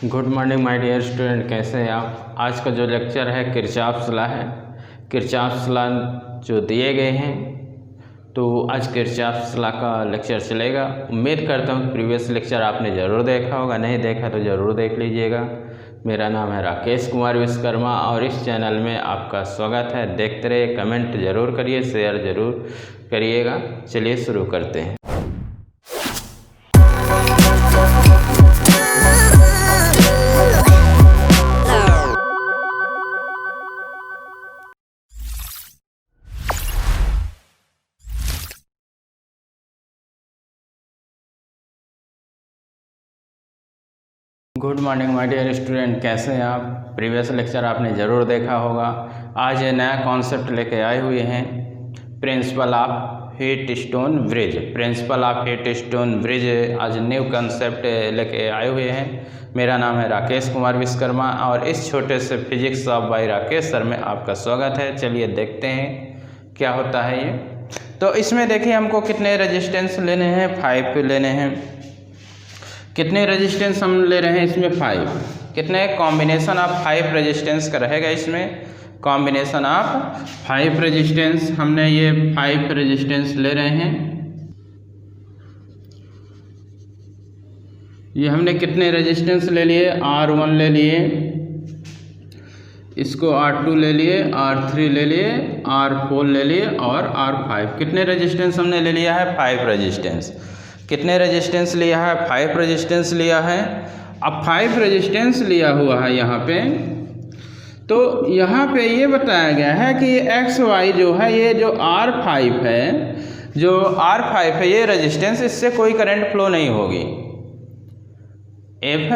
Good morning my dear student, कैसे हैं आप। आज का जो लेक्चर है किरचॉफ्स लॉ है। किरचॉफ्स लॉ जो दिए गए हैं तो आज किरचॉफ्स लॉ का लेक्चर चलेगा। उम्मीद करता हूँ प्रीवियस लेक्चर आपने ज़रूर देखा होगा, नहीं देखा तो ज़रूर देख लीजिएगा। मेरा नाम है राकेश कुमार विश्वकर्मा और इस चैनल में आपका स्वागत है। देखते रहिए, कमेंट ज़रूर करिए, शेयर ज़रूर करिएगा। चलिए शुरू करते हैं। Good morning my dear student, कैसे हैं आप। प्रीवियस लेक्चर आपने ज़रूर देखा होगा। आज ये नया कॉन्सेप्ट लेके आए हुए हैं, principle of Wheatstone bridge. Principal of Wheatstone bridge आज न्यू कॉन्सेप्ट लेके आए हुए हैं। मेरा नाम है राकेश कुमार विश्वकर्मा और इस छोटे से physics of by Rakesh sir में आपका स्वागत है। चलिए देखते हैं क्या होता है ये। तो इसमें देखिए हमको कितने रेजिस्टेंस लेने हैं, 5 लेने हैं। कितने रेजिस्टेंस हम ले रहे हैं इसमें, 5। कितने कॉम्बिनेशन ऑफ 5 रेजिस्टेंस का रहेगा इसमें, कॉम्बिनेशन ऑफ 5 रेजिस्टेंस। हमने ये 5 रेजिस्टेंस ले रहे हैं। ये हमने कितने रेजिस्टेंस ले लिए, R1 ले लिए, इसको R2 ले लिए, R3 ले लिए, R4 ले लिए और R5। कितने रेजिस्टेंस हमने ले लिया है, 5 रेजिस्टेंस। कितने रेजिस्टेंस लिया है, 5 रेजिस्टेंस लिया है। अब 5 रेजिस्टेंस लिया हुआ है यहाँ पे, तो यहाँ पे ये बताया गया है कि ये एक्स वाई जो है, ये जो R5 है, जो R5 है ये रेजिस्टेंस, इससे कोई करंट फ्लो नहीं होगी। F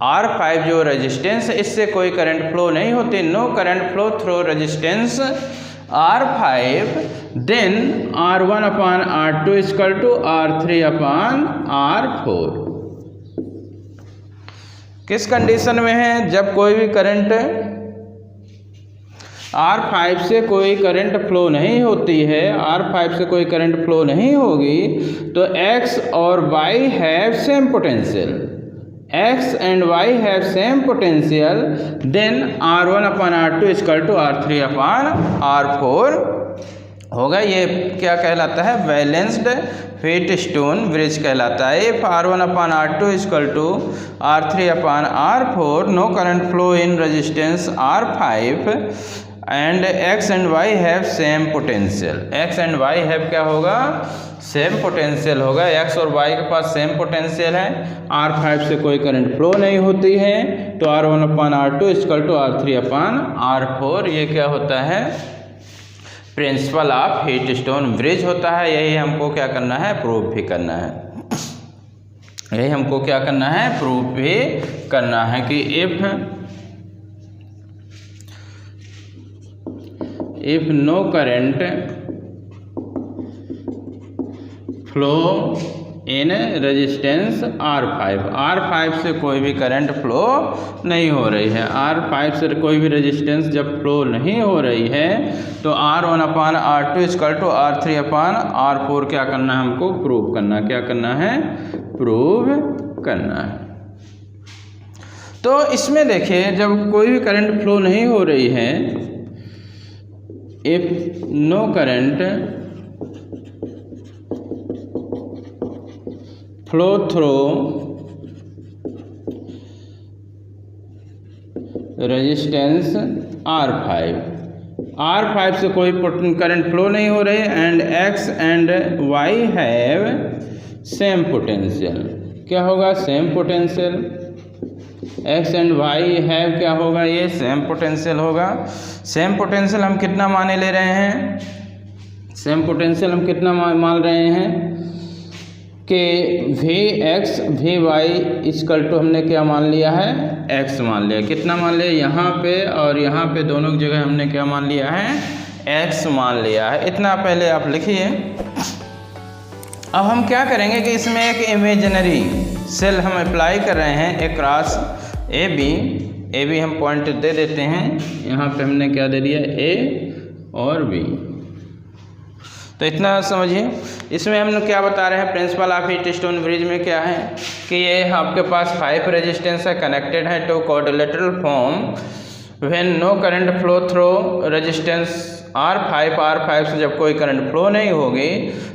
R5 जो रेजिस्टेंस, इससे कोई करंट फ्लो नहीं होती। No current flow through resistance R5, then R1 upon R2 is equal to R3 upon R4। किस कंडीशन में है, जब कोई भी करंट R5 से कोई करंट फ्लो नहीं होती है, R5 से कोई करंट फ्लो नहीं होगी, तो X और Y have same potential. X and Y have same potential, then R1 upon R2 is equal to R3 upon R4 होगा। ये क्या कहलाता है, बैलेंस्ड हीट स्टोन ब्रिज कहलाता है। If R1 upon R2 is equal to R3 upon R4, no current flow in resistance R5 and X and Y have same potential। X and Y have क्या होगा, same potential होगा। X और Y के पास same potential है। R5 से कोई current flow नहीं होती है, तो R1 upon R2 equal to R3 upon R4। ये क्या होता है, principle of Wheatstone bridge होता है। यही हमको क्या करना है, प्रूव भी करना है। यही हमको क्या करना है, प्रूव भी करना है कि if no current flow in resistance R5 से कोई भी करंट फ्लो नहीं हो रही है। R5 से कोई भी रेजिस्टेंस जब फ्लो नहीं हो रही है, तो R1 upon R2 equal to R3 upon R4 क्या करना है, हमको प्रूव करना। क्या करना है, प्रूव करना है। तो इसमें देखिए, जब कोई भी करंट फ्लो नहीं हो रही है, if no current flow through resistance R5 से कोई करंट फ्लो नहीं हो रही, and X and Y have same potential. क्या होगा, same potential. X and Y have क्या होगा, ये सेम पोटेंशियल होगा। सेम पोटेंशियल हम कितना माने ले रहे हैं, सेम पोटेंशियल हम कितना मान रहे हैं कि Vx Vy इक्वल टू हमने क्या मान लिया है, x मान लिया। कितना मान लिया, यहाँ पे और यहाँ पे दोनों जगह हमने क्या मान लिया है, x मान लिया है। इतना पहले आप लिखिए। अब हम क्या करेंगे कि इसमें एक इमेजिनरी सेल हम अप्लाई कर रहे हैं अक्रॉस ए बी हम पॉइंट दे देते हैं। यहाँ पे हमने क्या दे दिया, A और B। तो इतना समझिए। इसमें हम लोग क्या बता रहे हैं, principle of Wheatstone bridge में क्या है कि ये आपके पास 5 रेजिस्टेंस है, कनेक्टेड है to quadrilateral form when no current flow through resistance R5 से जब कोई करंट फ्लो नहीं होगी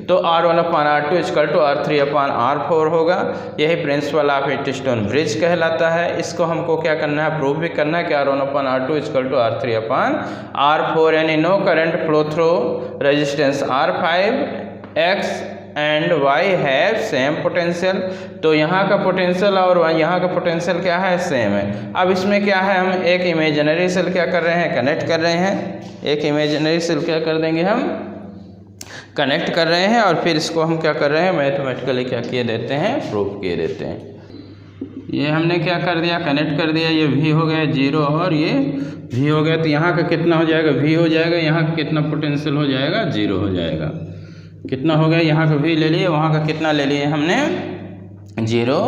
तो R1/R2 इक्वल टू R3/R4 होगा। यही principal of Wheatstone bridge कहलाता है। इसको हमको क्या करना है, प्रूव भी करना है कि R1/R2 इक्वल टू R3/R4, यानी no current flow through resistance R5, X and Y have same potential. तो यहाँ का पोटेंशियल और यहाँ का पोटेंशियल क्या है, सेम है। अब इसमें क्या है, हम एक इमेजिनरी सेल क्या कर रहे हैं, कनेक्ट कर रहे हैं। एक इमेजिनरी सेल क्या कर देंगे, हम कनेक्ट कर रहे हैं, और फिर इसको हम क्या कर रहे हैं, मैथमेटिकली क्या किए देते हैं, प्रूफ किए देते हैं। ये हमने क्या कर दिया, कनेक्ट कर दिया। ये V हो गया 0 और ये V हो गया। तो यहाँ का कितना हो जाएगा, V हो जाएगा। यहाँ का कितना पोटेंशियल हो जाएगा, 0 हो जाएगा। कितना हो गया, यहाँ का V ले लिए, वहाँ का कितना ले लिए हमने, 0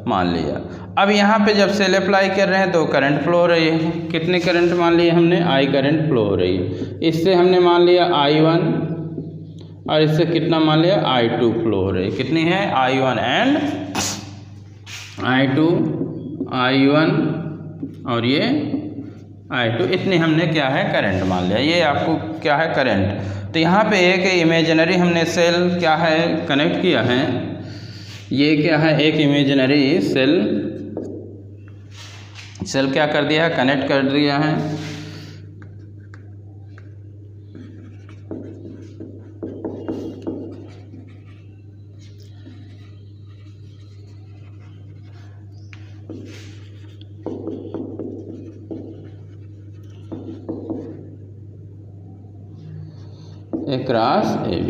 मान लिया। अब यहाँ पे जब सेल अप्लाई कर रहे हैं तो करंट फ्लो हो रही है। कितने करंट मान लिए हमने, I करंट फ्लो हो रही है। इससे हमने मान लिया I1 और इससे कितना मान लिया, I2 फ्लो हो रही है। कितनी है, I1 एंड I2, I1 और ये I2, इतनी हमने क्या है, करंट मान लिया। ये आपको क्या है, करंट। तो यहाँ पे एक इमेजिनरी हमने सेल क्या है, कनेक्ट किया है। ये क्या है, एक इमेजिनरी सेल क्या कर दिया है, कनेक्ट कर दिया है। क्रॉस AB,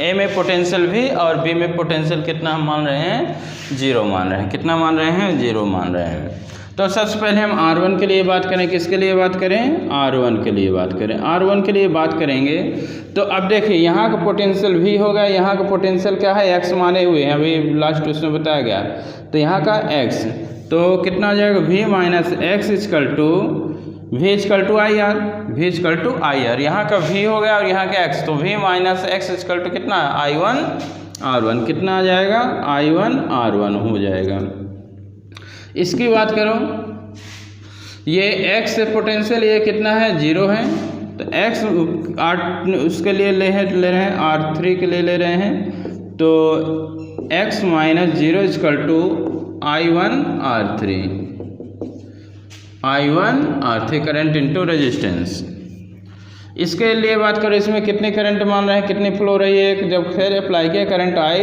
A में पोटेंशियल V और B में पोटेंशियल कितना हम मान रहे हैं, 0 मान रहे हैं। कितना मान रहे हैं, 0 मान रहे हैं। तो सबसे पहले हम R1 के लिए बात करें। किसके लिए बात करें, R1 के लिए बात करें। R1 के लिए बात करेंगे तो अब देखिए यहाँ का पोटेंशियल V होगा, यहाँ का पोटेंशियल क्या है, X माने हुए हैं, अभी लास्ट उसमें बताया गया। तो यहाँ का X, तो कितना हो जाएगा, V minus X equal to V equal to IR। यहाँ का V हो गया और यहाँ का X, तो V minus X equal to कितना, I1 R1। कितना आ जाएगा, I1 R1 हो जाएगा। इसकी बात करो, ये X पोटेंशियल ये कितना है, 0 है। तो X उसके लिए ले रहे हैं, R3 के लिए ले रहे हैं। तो X minus 0 equal to I1 R3 current into resistance. इसके लिए बात करें, इसमें कितने करंट मान रहे हैं, कितनी फ्लो रही है। जब फिर अप्लाई किया current I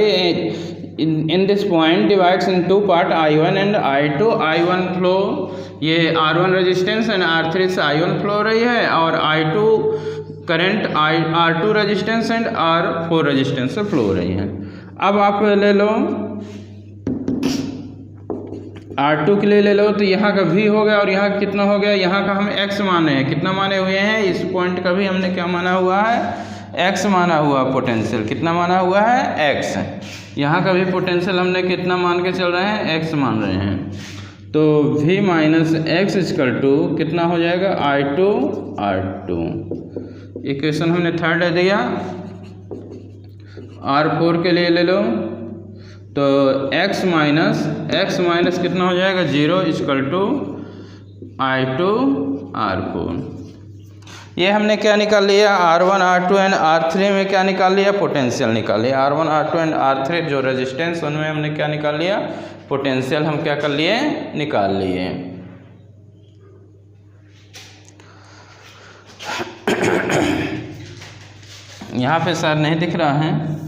in this point divides in 2 part, I1 and I2। I1 flow ये R1 रेजिस्टेंस एंड R3 से I1 फ्लो हो रही है, और I2 current R2 resistance and R4 resistance से फ्लो हो रही है। अब आप ले लो R2 के लिए ले लो, तो यहाँ का V हो गया और यहाँ कितना हो गया, यहाँ का हम X माने हैं। कितना माने हुए हैं, इस पॉइंट का भी हमने क्या माना हुआ है, X माना हुआ पोटेंशियल। कितना माना हुआ है, X। यहाँ का भी पोटेंशियल हमने कितना मान के चल रहे हैं, X मान रहे हैं। तो V minus X equal to कितना हो जाएगा, I2 R2। इक्वेशन हमने थर्ड दिया। R4 के लिए ले लो, तो x माइनस कितना हो जाएगा, 0 इक्वल टू I2 R4। ये हमने क्या निकाल लिया, R1 R2 एंड R3 में क्या निकाल लिया, पोटेंशियल निकाल लिया। R1 R2 एंड R3 जो रेजिस्टेंस, उनमें हमने क्या निकाल लिया, पोटेंशियल हम क्या कर लिए, निकाल लिए। यहाँ पे सर नहीं दिख रहा है,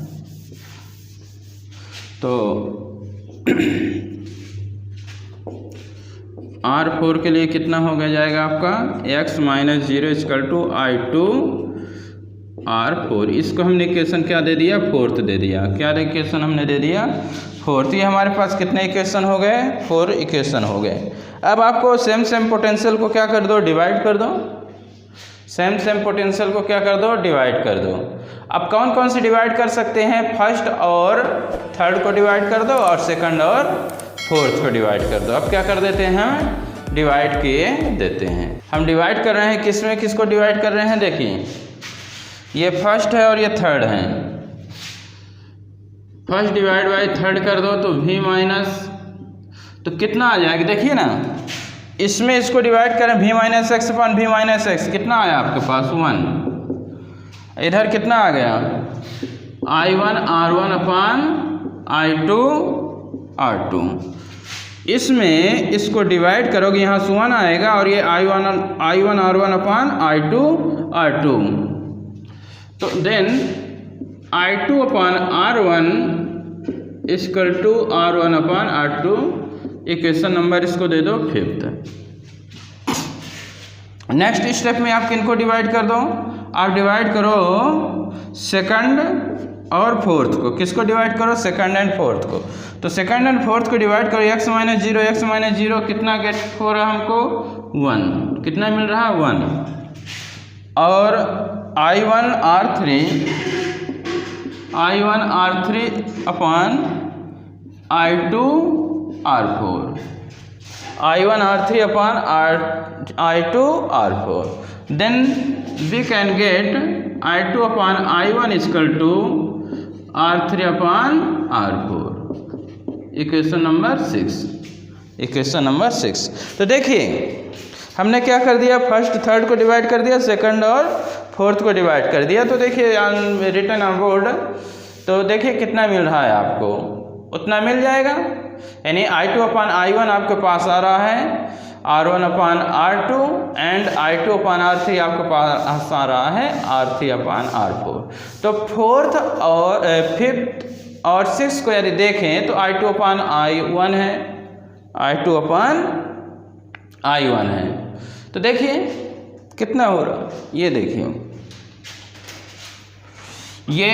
तो R4 के लिए कितना हो गया जाएगा आपका, x minus 0 equal to I2 R4। इसको हमने इक्वेशन क्या दे दिया, 4th दे दिया। क्या इक्वेशन हमने दे दिया, 4th। ये हमारे पास कितने इक्वेशन हो गए, 4 इक्वेशन हो गए। अब आपको सेम पोटेंशियल को क्या कर दो, डिवाइड कर दो। सेम पोटेंशियल को क्या कर दो, डिवाइड कर दो। अब कौन कौन से डिवाइड कर सकते हैं, फर्स्ट और थर्ड को डिवाइड कर दो, और सेकंड और फोर्थ को डिवाइड कर दो। अब क्या कर देते हैं, हम डिवाइड किए देते हैं। हम डिवाइड कर रहे हैं, किस में किसको डिवाइड कर रहे हैं, देखिए ये फर्स्ट है और ये थर्ड है। फर्स्ट डिवाइड बाय थर्ड कर दो तो v माइनस, तो कितना आ जाएगा देखिए ना, इसमें इसको डिवाइड करें v minus x upon v minus x, कितना आया आपके पास 1। इधर कितना आ गया I1 R1 अपान I2 R2। इसमें इसको डिवाइड करोगे यहाँ से 1 आएगा और ये I1 R1 अपान I2 R2। तो then I2 upon R1 equal to R1 upon R2। Equation number इसको दे दो 5th। नेक्स्ट स्टेप में आप किनको डिवाइड कर दो, आप डिवाइड करो सेकंड और फोर्थ को। किसको डिवाइड करो, सेकंड एंड फोर्थ को। तो सेकंड एंड फोर्थ को डिवाइड करो, x माइनस जीरो कितना गेट हो रहा है हमको 1, कितना मिल रहा है 1। और I1 R3 upon I2 R4, I1 R3 upon I2 R4, then we can get I2 upon I1 is equal to R3 upon R4। Equation number 6। तो देखिए हमने क्या कर दिया, फर्स्ट थर्ड को डिवाइड कर दिया, सेकंड और फोर्थ को डिवाइड कर दिया। तो देखिए रिटन ऑन बोर्ड, तो देखिए कितना मिल रहा है आपको, उतना मिल जाएगा। यानी I2 अपान I1 आपके पास आ रहा है, R1 upon R2 and I2 upon R3 आपके पास आ रहा है R3 अपान R4। तो फोर्थ और फिफ्थ और सिक्स को यदि देखें तो I2 अपान I1 है, I2 अपान I1 है। तो देखिए कितना हो रहा है, ये देखिए ये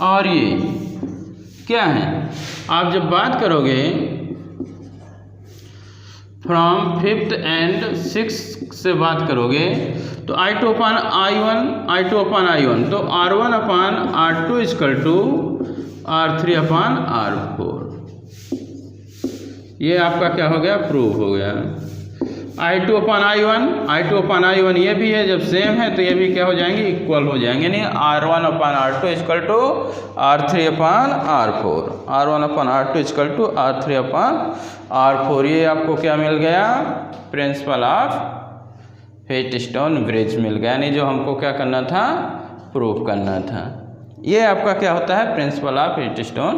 और ये क्या है। आप जब बात करोगे फ्रॉम फिफ्थ एंड सिक्स से बात करोगे तो I2 अपान I1 तो R1 upon R2 equal to R3 upon R4। ये आपका क्या हो गया, प्रूव हो गया। I2 अपान I1 ये भी है, जब सेम है तो ये भी क्या हो जाएंगे, इक्वल हो जाएंगे। नहीं R1 upon R2 equal to R3 upon R4, R1 upon R2 equal to R3 upon R4। ये आपको क्या मिल गया, प्रिंसिपल ऑफ व्हीटस्टोन ब्रिज मिल गया। यानी जो हमको क्या करना था, प्रूफ करना था। ये आपका क्या होता है, प्रिंसिपल ऑफ व्हीटस्टोन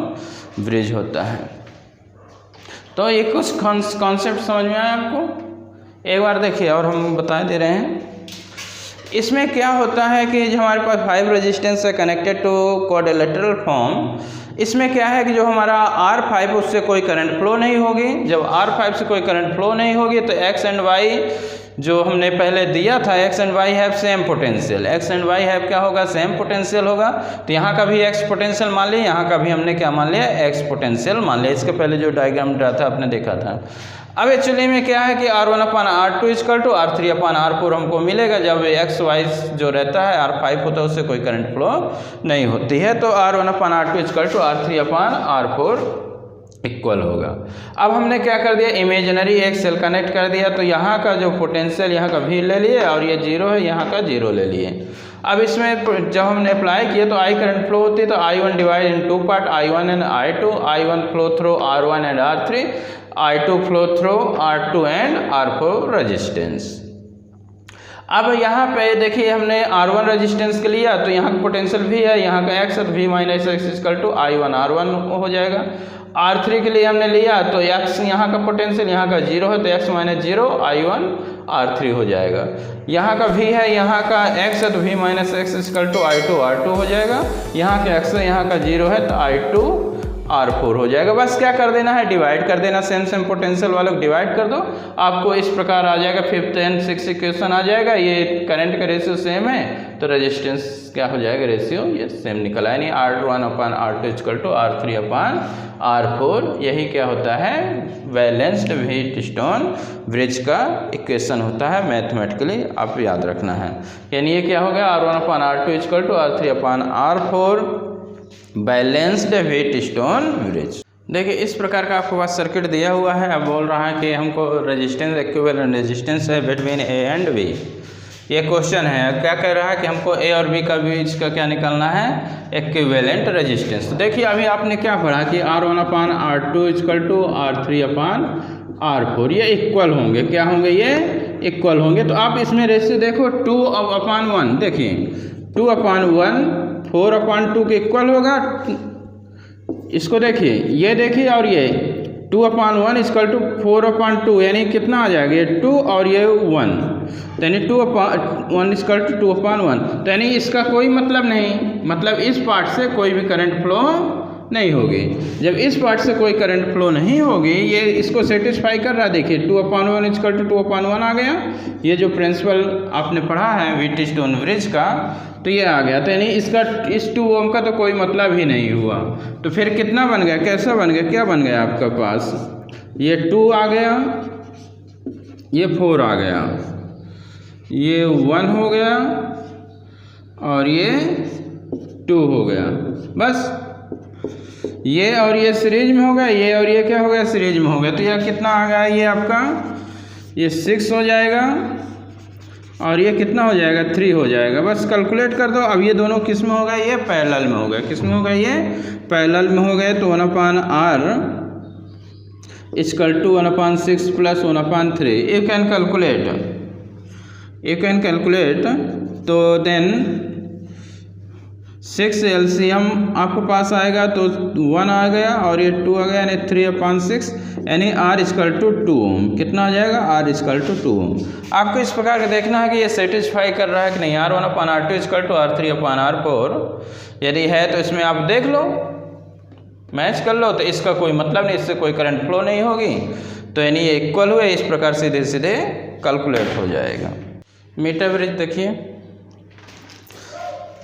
ब्रिज होता है। तो ये कुछ कॉन्सेप्ट समझ में आया आपको, एक बार देखिए और हम बता दे रहे हैं। इसमें क्या होता है कि जो हमारे पास 5 रेजिस्टेंस है कनेक्टेड टू क्वाड्रिलेटरल फॉर्म। इसमें क्या है कि जो हमारा R5 उससे कोई करंट फ्लो नहीं होगी। जब R5 से कोई करंट फ्लो नहीं होगी तो X एंड Y जो हमने पहले दिया था, X and Y have same potential, X and Y have क्या होगा, सेम पोटेंशियल होगा। तो यहाँ का भी X पोटेंशियल मान लिया, यहाँ का भी हमने क्या मान लिया, X पोटेंशियल मान लिया। इसके पहले जो डायग्राम ड्रा था आपने देखा था। अब एक्चुअली में क्या है कि R1 upon R2 equal to R3 upon R4 हमको मिलेगा। जब एक्स वाई जो रहता है R5 होता है उससे कोई करंट फ्लो नहीं होती है। तो R1 upon R2 equal to R3 upon R4 equal होगा। अब हमने क्या कर दिया, इमेजिनरी एक सेल कनेक्ट कर दिया। तो यहाँ का जो पोटेंशियल यहाँ का V ले लिए और ये 0 है, यहाँ का 0 ले लिए। अब इसमें जब हमने अप्लाई किया तो I करंट फ्लो होती है। तो I1 divide in 2 part, I1 and I2, I1 flow through R1 and R3, I2 flow through R2 and R4 resistance. अब यहाँ पे देखिए हमने R1 रेजिस्टेंस के लिया तो यहाँ का पोटेंशियल भी है, यहाँ का X है तो V minus x equal to I1 R1 हो जाएगा। R3 के लिए हमने लिया तो X यहाँ का पोटेंशियल यहाँ का 0 है तो X माइनस 0 I1 R3 हो जाएगा। यहाँ का V है, यहाँ का X है तो V minus x equal to I2 R2 हो जाएगा। यहाँ का X है, यहाँ का 0 है तो I2 R4 हो जाएगा। बस क्या कर देना है, डिवाइड कर देना, सेम पोटेंशियल वालों को डिवाइड कर दो, आपको इस प्रकार आ जाएगा। 5th एंड 6th इक्वेशन आ जाएगा। ये करंट का रेशियो सेम है तो रेजिस्टेंस क्या हो जाएगा, रेशियो ये सेम निकल आया। नहीं R1 upon R2 equal to R3 upon R4। यही क्या होता है, बैलेंस्ड व्हीटस्टोन ब्रिज का इक्वेशन होता है मैथमेटिकली, आप याद रखना है। यानी ये क्या हो गया, R1 upon R2 equal to R3 upon R4 balanced Wheatstone bridge. देखिए इस प्रकार का आपके पास सर्किट दिया हुआ है। अब बोल रहा है कि हमको रेजिस्टेंस इक्विवेलेंट रेजिस्टेंस है बिटवीन ए एंड बी। ये क्वेश्चन है, क्या कह रहा है कि हमको ए और बी का बीच का क्या निकालना है, इक्विवेलेंट रेजिस्टेंस। तो देखिए अभी आपने क्या पढ़ा कि R1/R2 इक्वल टू R3/R4, ये इक्वल होंगे, क्या होंगे, ये इक्वल होंगे। तो आप इसमें रेशियो देखो 2/1, देखिए 2/1 4/2 के इक्वल होगा। इसको देखिए, ये देखिए, और ये 2/1 इक्वल टू 4/2, यानी कितना आ जाएगा, ये 2 और ये 1, तो यानी 2/1 इक्वल टू 2/1। तो यानी इसका कोई मतलब नहीं, मतलब इस पार्ट से कोई भी करंट फ्लो नहीं होगी। जब इस पार्ट से कोई करंट फ्लो नहीं होगी, ये इसको सेटिस्फाई कर रहा है। देखिए 2/1 इक्वल टू 2/1 आ गया, ये जो प्रिंसिपल आपने पढ़ा है व्हीटस्टोन ब्रिज का, तो ये आ गया। तो यानी इसका इस 2 ओम का तो कोई मतलब ही नहीं हुआ। तो फिर कितना बन गया, कैसा बन गया, क्या बन गया आपका पास, ये 2 आ गया, ये 4 आ गया, ये 1 हो गया और ये 2 हो गया। बस ये और ये सीरीज में हो गया, ये और ये क्या हो गया, सीरीज में हो गया। तो यह कितना आ गया, ये आपका ये 6 हो जाएगा और ये कितना हो जाएगा, 3 हो जाएगा। बस कैलकुलेट कर दो। अब ये दोनों किस में हो गए, ये पैरेलल में हो गए। किस में हो गए, ये पैरेलल में हो गए। तो 1/R equal to 1/6 plus 1/3 you can calculate. तो देन 6 LCM आपके पास आएगा, तो 1 आ गया और ये 2 आ गया, यानी 3/6, यानी R इक्वल टू 2 ओम। कितना आ जाएगा, R इक्वल टू 2 ओम। आपको इस प्रकार का देखना है कि ये सेटिस्फाई कर रहा है कि नहीं। R1/R2 इक्वल टू R3/R4 यदि है तो इसमें आप देख लो, मैच कर लो, तो इसका कोई मतलब नहीं, इससे कोई करंट फ्लो नहीं होगी। तो यानी ये इक्वल हुए, इस प्रकार सीधे सीधे कैलकुलेट हो जाएगा। मीटर ब्रिज देखिए,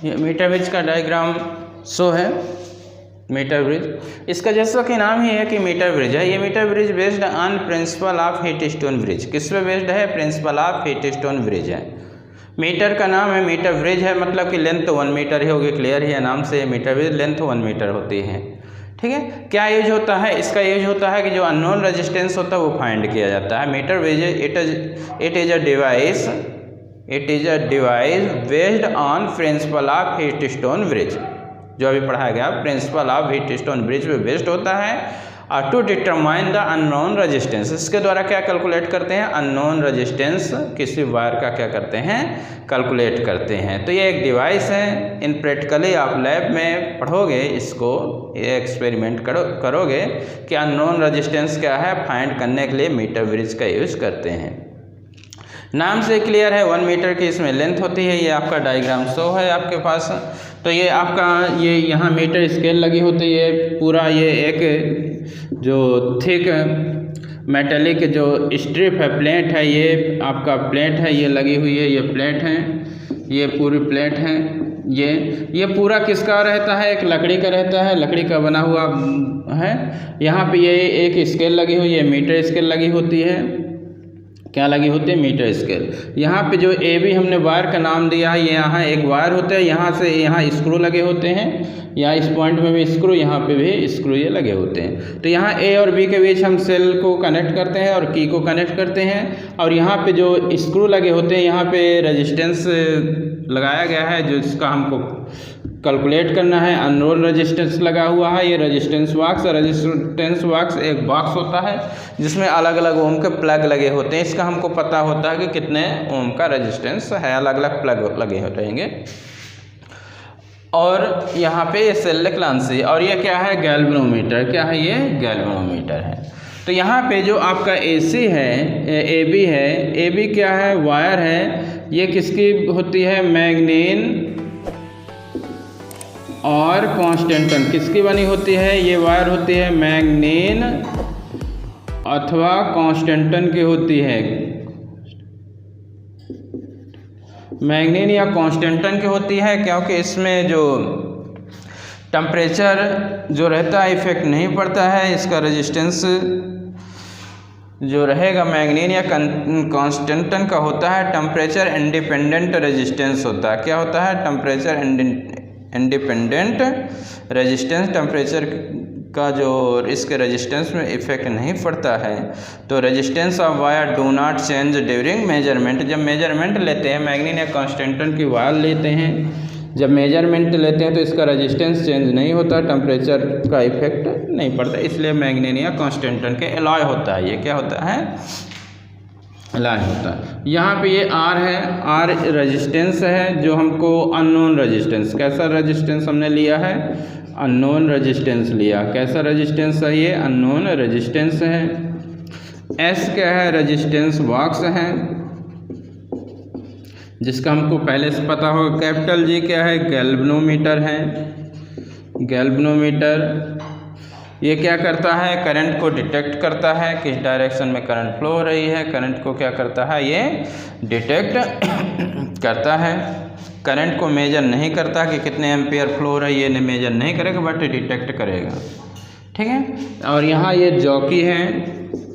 ये मीटर ब्रिज का डायग्राम शो है। मीटर ब्रिज, इसका जैसा कि नाम ही है कि मीटर ब्रिज है। ये metre bridge based on principle of Wheatstone bridge. किस पे बेस्ड है, प्रिंसिपल ऑफ व्हीटस्टोन ब्रिज है। मीटर का नाम है, मीटर ब्रिज है, मतलब कि लेंथ 1 मीटर ही होगी। क्लियर ही है, नाम से मीटर ब्रिज, लेंथ 1 मीटर होती है। ठीक है, क्या यूज होता है इसका, यूज होता है कि जो अननोन रेजिस्टेंस होता है वो फाइंड किया जाता है। Metre bridge it is a device based on principle of Wheatstone bridge. जो अभी पढ़ाया गया प्रिंसिपल ऑफ व्हीटस्टोन ब्रिज पे बेस्ड होता है। और to determine the unknown resistance, इसके द्वारा क्या कैलकुलेट करते हैं, अननोन रेजिस्टेंस किसी वायर का क्या करते हैं, कैलकुलेट करते हैं। तो ये एक डिवाइस है। इन प्रैक्टिकली आप लैब में पढ़ोगे इसको, ये एक्सपेरिमेंट करोगे कि अननोन रेजिस्टेंस क्या है, फाइंड करने के लिए मीटर ब्रिज का यूज़ करते हैं। नाम से क्लियर है, 1 मीटर की इसमें लेंथ होती है। ये आपका डायग्राम शो है आपके पास। तो ये आपका ये यहाँ मीटर स्केल लगी होती है पूरा। ये एक जो थिक मेटेलिक जो स्ट्रिप है, प्लेट है, ये आपका प्लेट है, ये लगी हुई है, ये प्लेट है, ये पूरी प्लेट है। ये पूरा किसका रहता है, एक लकड़ी का रहता है, लकड़ी का बना हुआ है। यहाँ पे ये एक स्केल लगी हुई है, मीटर स्केल लगी होती है। क्या लगी होती है, मीटर स्केल। यहाँ पे जो ए बी हमने वायर का नाम दिया है, ये यहाँ एक वायर होता है, यहाँ से यहाँ स्क्रू लगे होते हैं, यहाँ इस पॉइंट में भी स्क्रू, यहाँ पे भी स्क्रू ये लगे होते हैं। तो यहाँ ए और बी के बीच हम सेल को कनेक्ट करते हैं और की को कनेक्ट करते हैं। और यहाँ पे जो स्क्रू लगे होते हैं, यहाँ पे रेजिस्टेंस लगाया गया है, जो इसका हमको कैलकुलेट करना है। अनरोल रेजिस्टेंस लगा हुआ है, ये रेजिस्टेंस बॉक्स एक बॉक्स होता है जिसमें अलग अलग ओम के प्लग लगे होते हैं। इसका हमको पता होता है कि कितने ओम का रेजिस्टेंस है, अलग अलग प्लग लगे रहेंगे। और यहाँ पे ये सेल क्लांसी, और ये क्या है, गैल्वेनोमीटर। क्या है, ये गैल्वेनोमीटर है। तो यहाँ पे जो आपका AC है, AB है, AB क्या है, वायर है। ये किसकी होती है, मैग्नीन और कॉन्स्टेंटन किसकी बनी होती है, ये वायर होती है मैग्नीन अथवा कॉन्स्टेंटन की होती है। मैग्नीन या कॉन्स्टेंटन की होती है, क्योंकि इसमें जो टेम्परेचर जो रहता है इफेक्ट नहीं पड़ता है। इसका रेजिस्टेंस जो रहेगा मैग्नीन या कॉन्स्टेंटन का होता है टेम्परेचर इंडिपेंडेंट रेजिस्टेंस होता है। क्या होता है, टेम्परेचर इंडिपेंडेंट रेजिस्टेंस। टेम्परेचर का जो इसके रेजिस्टेंस में इफ़ेक्ट नहीं पड़ता है। तो resistance of wire do not change during measurement. जब मेजरमेंट लेते हैं, मैग्नीन या कांस्टेंटन की वायर लेते हैं, जब मेजरमेंट लेते हैं तो इसका रेजिस्टेंस चेंज नहीं होता, टेम्परेचर का इफेक्ट नहीं पड़ता, इसलिए मैग्नीन या कांस्टेंटन के एलॉय होता है। ये क्या होता है? एलॉय होता है। यहाँ पे ये आर है, आर रेजिस्टेंस है जो हमको अननोन रेजिस्टेंस, कैसा रेजिस्टेंस हमने लिया है? अननोन रेजिस्टेंस लिया। कैसा रेजिस्टेंस है ये? अननोन रेजिस्टेंस है। एस क्या है? रेजिस्टेंस बॉक्स है जिसका हमको पहले से पता होगा। कैपिटल जी क्या है? गैल्वेनोमीटर है। गैल्वेनोमीटर ये क्या करता है? करंट को डिटेक्ट करता है, किस डायरेक्शन में करंट फ्लो हो रही है, करंट को क्या करता है? ये डिटेक्ट करता है। करंट को मेजर नहीं करता कि कितने एम्पियर फ्लो हो रही है, ये मेजर नहीं करेगा, बट डिटेक्ट करेगा। ठीक है। और यहाँ ये जॉकी है,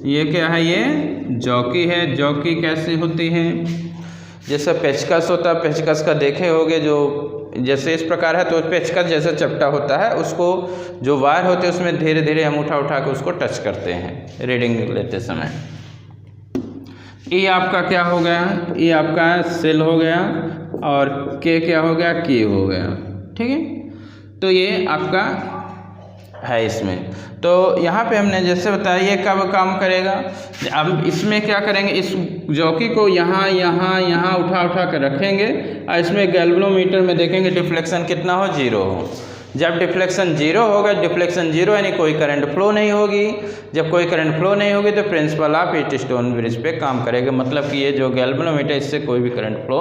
ये क्या है? ये जॉकी है। जॉकी कैसी होती है? जैसा पेचकस होता है, पेचकस का देखे होगे, जो जैसे इस प्रकार है तो पेचकस जैसा चपटा होता है, उसको जो वायर होते हैं उसमें धीरे धीरे हम उठा उठा के उसको टच करते हैं रीडिंग लेते समय। ये आपका क्या हो गया? ये आपका सेल हो गया, और के क्या हो गया? की हो गया। ठीक है। तो ये आपका है इसमें। तो यहाँ पे हमने जैसे बताया ये कब काम करेगा? अब इसमें क्या करेंगे? इस जॉकी को यहाँ यहाँ यहाँ उठा उठा कर रखेंगे और इसमें गैल्वेनोमीटर में देखेंगे डिफ्लेक्शन कितना हो? 0 हो। जब डिफ्लेक्शन 0 होगा, डिफ्लेक्शन 0 यानी कोई करंट फ्लो नहीं होगी। जब कोई करंट फ्लो नहीं होगी तो प्रिंसिपल ऑफ व्हीटस्टोन ब्रिज पे काम करेगा। मतलब कि ये जो गैल्वेनोमीटर, इससे कोई भी करंट फ्लो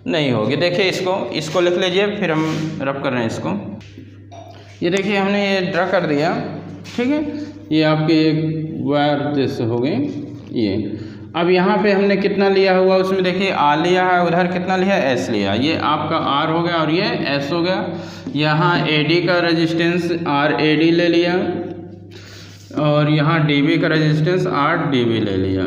नहीं होगी। देखिए इसको लिख लीजिए, फिर हम रब कर रहे हैं इसको। ये देखिए हमने ये ड्रा कर दिया। ठीक है। ये आपके एक वायर जैसे हो गई ये। अब यहाँ पे हमने कितना लिया हुआ, उसमें देखिए आर लिया है, उधर कितना लिया? एस लिया। ये आपका आर हो गया और ये एस हो गया। यहाँ एडी का रेजिस्टेंस आर एडी ले लिया, और यहाँ डीबी का रेजिस्टेंस आर डीबी ले लिया,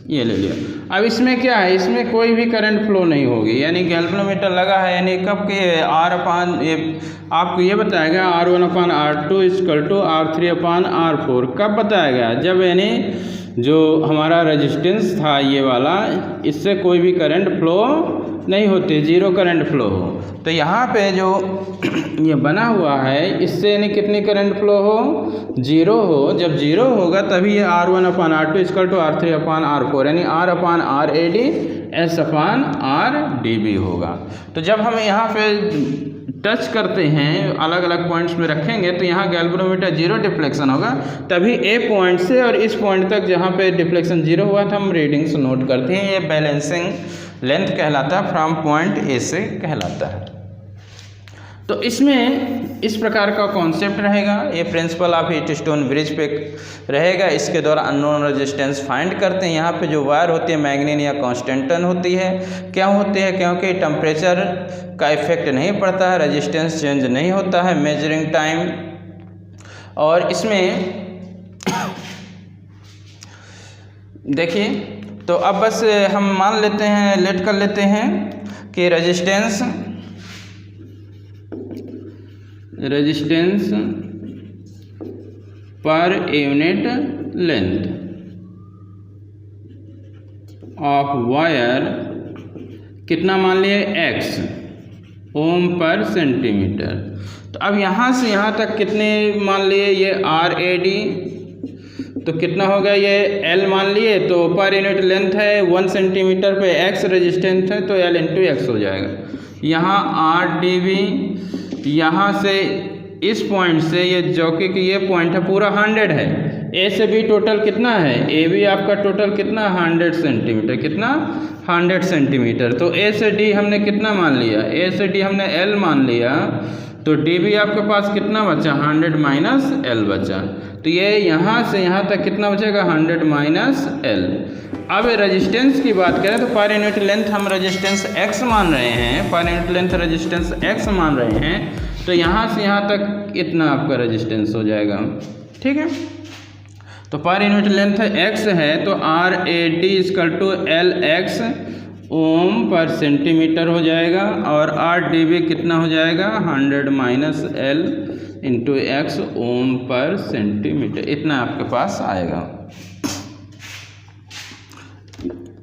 ये ले लिया। अब इसमें क्या है? इसमें कोई भी करंट फ्लो नहीं होगी, यानी गैल्वेनोमीटर लगा है, यानी कब के आर अपान ये आपको ये बताएगा R1/R2 = R3/R4। कब बताएगा? जब यानी जो हमारा रेजिस्टेंस था ये वाला, इससे कोई भी करंट फ्लो नहीं होती, 0 करंट फ्लो हो। तो यहाँ पे जो ये बना हुआ है, इससे यानी कितनी करंट फ्लो हो? 0 हो। जब 0 होगा तभी ये R1/R2 = R3/R4, यानी R/RAD S/RDB होगा। तो जब हम यहाँ पे टच करते हैं, अलग अलग पॉइंट्स में रखेंगे, तो यहाँ गैल्वेनोमीटर 0 डिफ्लेक्शन होगा, तभी ए पॉइंट से और इस पॉइंट तक जहाँ पे डिफ्लेक्शन 0 हुआ था हम रीडिंग्स नोट करते हैं। ये बैलेंसिंग लेंथ कहलाता है, फ्रॉम पॉइंट ए से कहलाता है। तो इसमें इस प्रकार का कॉन्सेप्ट रहेगा। ये प्रिंसिपल ऑफ व्हीटस्टोन ब्रिज पे रहेगा। इसके द्वारा अननोन रेजिस्टेंस फाइंड करते हैं। यहाँ पे जो वायर होती है मैग्नीन या कांस्टेंटन होती है। क्या होती है? क्योंकि टेम्परेचर का इफेक्ट नहीं पड़ता है, रेजिस्टेंस चेंज नहीं होता है मेजरिंग टाइम। और इसमें देखिए, तो अब बस हम मान लेते हैं, लेट कर लेते हैं कि resistance per unit length of wire कितना मान लिए? x ओम पर सेंटीमीटर। तो अब यहाँ से यहाँ तक कितने मान लिए? ये RAD, तो कितना हो गया? ये L मान लिए, तो पर यूनिट लेंथ है 1 सेंटीमीटर पे x रेजिस्टेंस है, तो L × x हो जाएगा। यहाँ RDB, यहाँ से इस पॉइंट से ये जॉकी की ये पॉइंट है पूरा 100 है। ए से बी टोटल कितना है? ए बी आपका टोटल कितना? 100 सेंटीमीटर। कितना? 100 सेंटीमीटर। तो ए से डी हमने कितना मान लिया? ए से डी हमने L मान लिया, तो डी भी आपके पास कितना बचा? 100 - L बचा। तो ये यहाँ से यहाँ तक कितना बचेगा? 100 - L। अब रेजिस्टेंस की बात करें तो पर यूनिट लेंथ हम रेजिस्टेंस x मान रहे हैं, per unit length resistance x मान रहे हैं, तो यहाँ से यहाँ तक इतना आपका रेजिस्टेंस हो जाएगा। ठीक है। तो पर यूनिट लेंथ x है, तो RAD = LX ओम पर सेंटीमीटर हो जाएगा, और RDB कितना हो जाएगा? 100 - L इंटू एक्स ओम पर सेंटीमीटर, इतना आपके पास आएगा।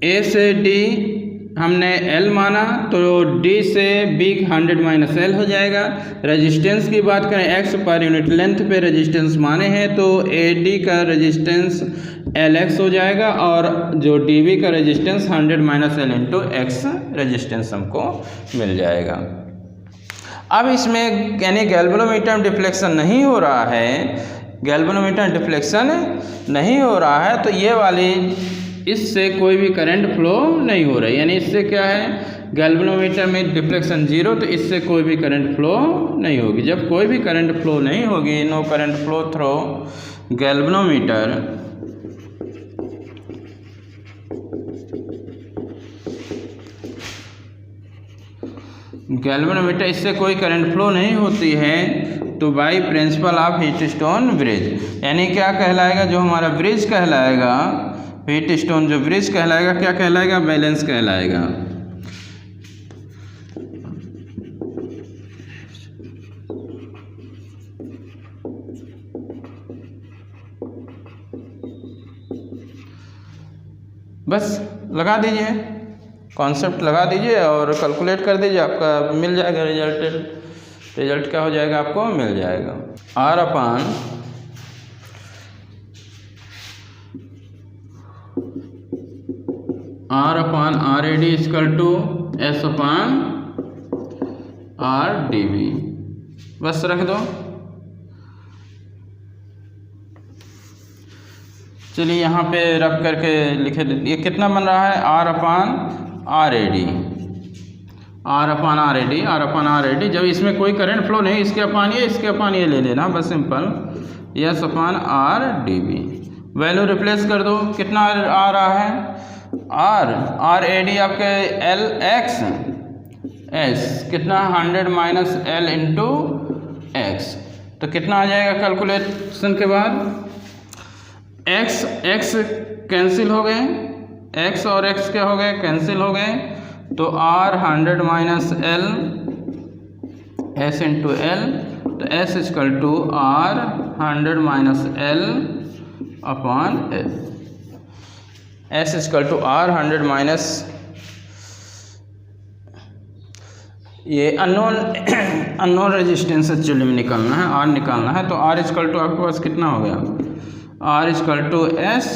ए से डी हमने L माना तो D से B 100 माइनस L हो जाएगा। रेजिस्टेंस की बात करें, X पर यूनिट लेंथ पे रेजिस्टेंस माने हैं तो AD का रेजिस्टेंस LX हो जाएगा और जो DB का resistance 100 minus L into X resistance हमको मिल जाएगा। अब इसमें यानी गैल्वेनोमीटर में डिफ्लेक्शन नहीं हो रहा है, गैल्वेनोमीटर में डिफ्लेक्शन नहीं हो रहा है, तो ये वाली इससे कोई भी करंट फ्लो नहीं हो रहा है, यानी इससे क्या है, गैल्वेनोमीटर में डिफ्लेक्शन 0, तो इससे कोई भी करंट फ्लो नहीं होगी। जब कोई भी करंट फ्लो नहीं होगी, no current flow through galvanometer, galvanometer इससे कोई करंट फ्लो नहीं होती है, तो by principle of Wheatstone bridge, यानी क्या कहलाएगा, जो हमारा ब्रिज कहलाएगा, व्हीटस्टोन जो ब्रिज कहलाएगा, क्या कहलाएगा, बैलेंस कहलाएगा। बस लगा दीजिए, कॉन्सेप्ट लगा दीजिए और कैलकुलेट कर दीजिए, आपका मिल जाएगा रिजल्ट क्या हो जाएगा, आपको मिल जाएगा। R upon R A D equal to S upon R D B, बस रख दो। चलिए यहाँ पे रख करके लिखे, ये कितना बन रहा है, R upon R A D, R upon R A D, R upon R A D. जब इसमें कोई करंट फ्लो नहीं, इसके अपान ये ले लेना, बस simple, S upon R D B. Value replace कर दो, कितना आ रहा है, आर ए डी आपके एल एक्स एस, कितना 100 माइनस एल इंटू एक्स, तो कितना आ जाएगा कैलकुलेशन के बाद, एक्स कैंसिल हो गए, एक्स और एक्स क्या हो गए, कैंसिल हो गए, तो R 100 minus L S into L, तो S equal to R 100 minus L upon L, S equal to R 100 minus, ये अननोन रेजिस्टेंस एक्चुअली में निकालना है, आर निकालना है, तो आर इक्वल टू आपके पास कितना हो गया, R equal to S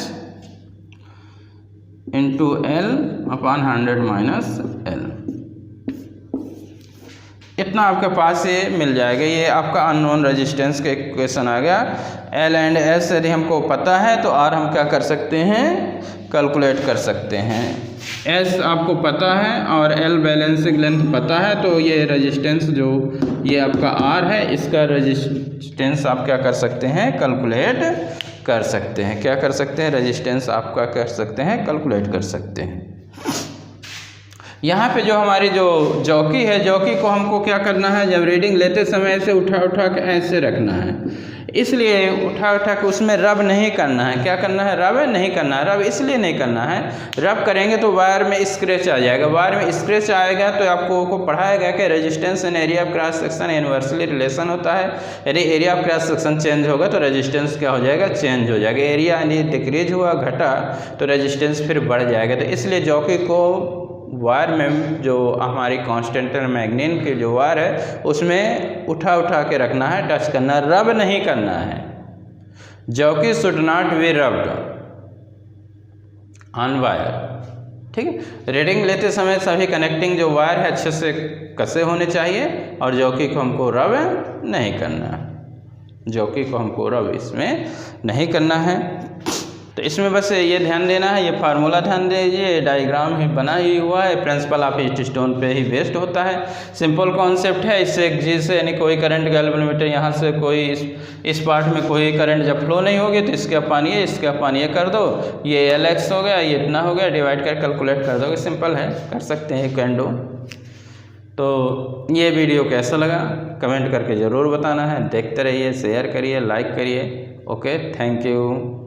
into L upon 100 minus L, इतना आपके पास ये मिल जाएगा। ये आपका अननोन रेजिस्टेंस का इक्वेशन आ गया। एल एंड एस यदि हमको पता है तो आर हम क्या कर सकते हैं, कैलकुलेट कर सकते हैं। एस आपको पता है और एल बैलेंसिंग लेंथ पता है, तो ये रेजिस्टेंस जो ये आपका आर है, इसका रेजिस्टेंस आप क्या कर सकते हैं, कैलकुलेट कर सकते हैं। क्या कर सकते हैं, रेजिस्टेंस आपका कर सकते हैं, कैलकुलेट कर सकते हैं। यहाँ पे जो हमारी जो जॉकी है, जॉकी को हमको क्या करना है, जब रीडिंग लेते समय ऐसे उठा के ऐसे रखना है, इसलिए उठा के उसमें रब नहीं करना है। क्या करना है, रब नहीं करना है। रब इसलिए नहीं करना है, रब करेंगे तो वायर में स्क्रैच आ जाएगा। वायर में स्क्रैच आएगा तो आपको पढ़ाया गया कि resistance and area of cross section inversely relation होता है। यदि area of cross section change होगा तो रेजिस्टेंस क्या हो जाएगा, चेंज हो जाएगा। एरिया यदि डिक्रीज हुआ, घटा, तो रेजिस्टेंस फिर बढ़ जाएगा। तो इसलिए जॉकी को वायर में जो हमारी कांस्टेंट मैग्नीन की जो वायर है उसमें उठा के रखना है, टच करना, रब नहीं करना है। Jockey should not be rubbed on wire, ठीक है। रीडिंग लेते समय सभी कनेक्टिंग जो वायर है अच्छे से कसे होने चाहिए और जॉकी को हमको रब नहीं करना है। जॉकी को हमको रब इसमें नहीं करना है। तो इसमें बस ये ध्यान देना है, ये फार्मूला ध्यान दीजिए, डायग्राम ही बना ही हुआ है, प्रिंसिपल ऑफ व्हीटस्टोन पे ही बेस्ड होता है। सिंपल कॉन्सेप्ट है। इससे जिससे यानी कोई करंट गैल्वेनोमीटर यहाँ से कोई इस पार्ट में कोई करंट जब फ्लो नहीं होगी तो इसके अपन ये, इसके अपन ये कर दो, ये LX हो गया, ये इतना हो गया, डिवाइड कर कैलकुलेट कर दोगे। सिंपल है, कर सकते हैं, कैन डू। तो ये वीडियो कैसा लगा कमेंट करके ज़रूर बताना है। देखते रहिए, शेयर करिए, लाइक करिए। Okay, thank you.